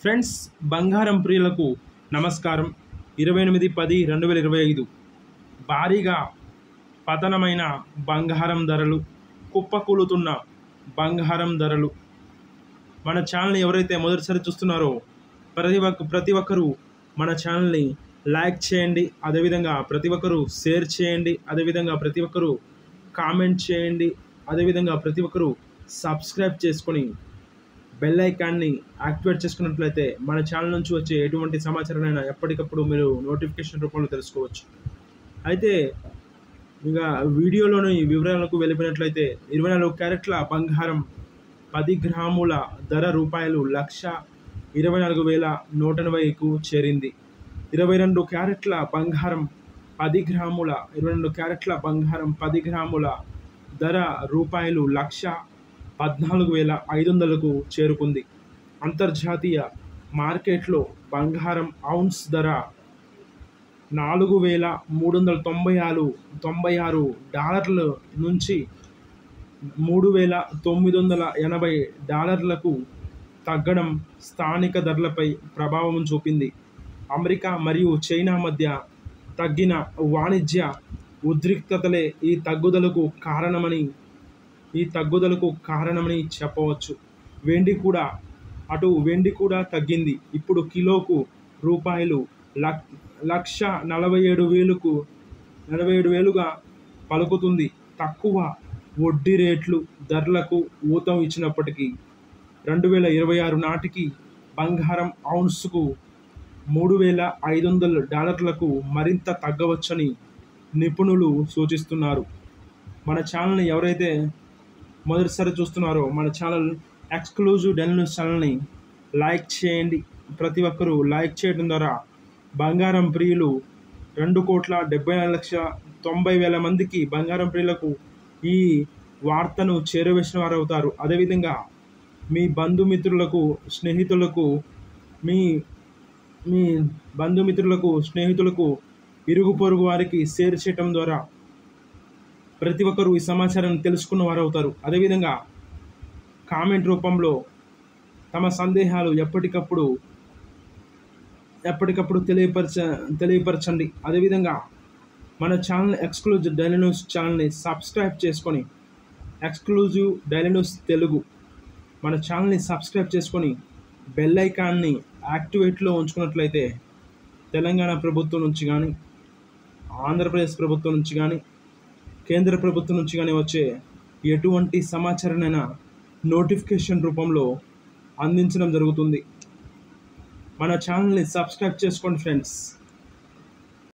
Friends, బంగారం ప్రియులకు నమస్కారం. 28/10/2025 భారీగా పతనమైన బంగారం ధరలు, కుప్పకూలుతున్న బంగారం ధరలు. మన ఛానల్ని ఎవరైతే మొదటిసారి చూస్తున్నారో ప్రతి ఒక్కరూ మన ఛానల్ని లైక్ చేయండి, అదేవిధంగా ప్రతి ఒక్కరూ షేర్ చేయండి, అదేవిధంగా ప్రతి ఒక్కరూ కామెంట్ చేయండి, అదేవిధంగా ప్రతి ఒక్కరూ సబ్స్క్రైబ్ చేసుకొని బెల్ ఐకాన్ని యాక్టివేట్ చేసుకున్నట్లయితే మన ఛానల్ నుంచి వచ్చే ఎటువంటి సమాచారాన్ని ఎప్పటికప్పుడు మీరు నోటిఫికేషన్ రూపంలో తెలుసుకోవచ్చు. అయితే ఇక వీడియోలోని వివరాలకు వెళ్ళిపోయినట్లయితే 24 క్యారెట్ల బంగారం 10 గ్రాముల ధర రూపాయలు 1,24,180కు చేరింది. 22 క్యారెట్ల బంగారం 10 గ్రాముల 22 క్యారెట్ల బంగారం 10 గ్రాముల ధర రూపాయలు 1,14,500కు చేరుకుంది. అంతర్జాతీయ మార్కెట్లో బంగారం ఔన్స్ ధర $4,396 నుంచి $3,980లకు తగ్గడం స్థానిక ధరలపై ప్రభావం చూపింది. అమెరికా మరియు చైనా మధ్య తగ్గిన వాణిజ్య ఉద్రిక్తతలే ఈ తగ్గుదలకు కారణమని చెప్పవచ్చు. వెండి కూడా తగ్గింది. ఇప్పుడు కిలోకు రూపాయలు 1,47,000గా పలుకుతుంది. తక్కువ వడ్డీ రేట్లు ధరలకు ఊతం ఇచ్చినప్పటికీ 2026 నాటికి బంగారం ఔన్స్కు $3,500లకు మరింత తగ్గవచ్చని నిపుణులు సూచిస్తున్నారు. మన ఛానల్ని ఎవరైతే మొదటిసారి చూస్తున్నారో మన ఛానల్ ఎక్స్క్లూజివ్ డైలీ న్యూస్ ఛానల్ని లైక్ చేయండి. ప్రతి ఒక్కరూ లైక్ చేయడం ద్వారా బంగారం ప్రియులు 2,74,90,000 మందికి బంగారం ప్రియులకు ఈ వార్తను చేరవేసిన వారు అవుతారు. అదేవిధంగా మీ బంధుమిత్రులకు స్నేహితులకు ఇరుగు పొరుగు వారికి షేర్ చేయడం ద్వారా ప్రతి ఒక్కరూ ఈ సమాచారాన్ని తెలుసుకున్న వారు అవుతారు. అదేవిధంగా కామెంట్ రూపంలో తమ సందేహాలు ఎప్పటికప్పుడు తెలియపరచండి. అదేవిధంగా మన ఛానల్ ఎక్స్క్లూజివ్ డైలీ న్యూస్ ఛానల్ని సబ్స్క్రైబ్ చేసుకొని ఎక్స్క్లూజివ్ డైలీ న్యూస్ తెలుగు మన ఛానల్ని సబ్స్క్రైబ్ చేసుకొని బెల్ ఐకాన్ని యాక్టివేట్లో ఉంచుకున్నట్లయితే తెలంగాణ ప్రభుత్వం నుంచి కానీ, ఆంధ్రప్రదేశ్ ప్రభుత్వం నుంచి కానీ, కేంద్ర ప్రభుత్వం నుంచి కానీ వచ్చే ఎటువంటి సమాచారాన్నైనా నోటిఫికేషన్ రూపంలో అందించడం జరుగుతుంది. మన ఛానల్ని సబ్స్క్రైబ్ చేసుకోండి ఫ్రెండ్స్.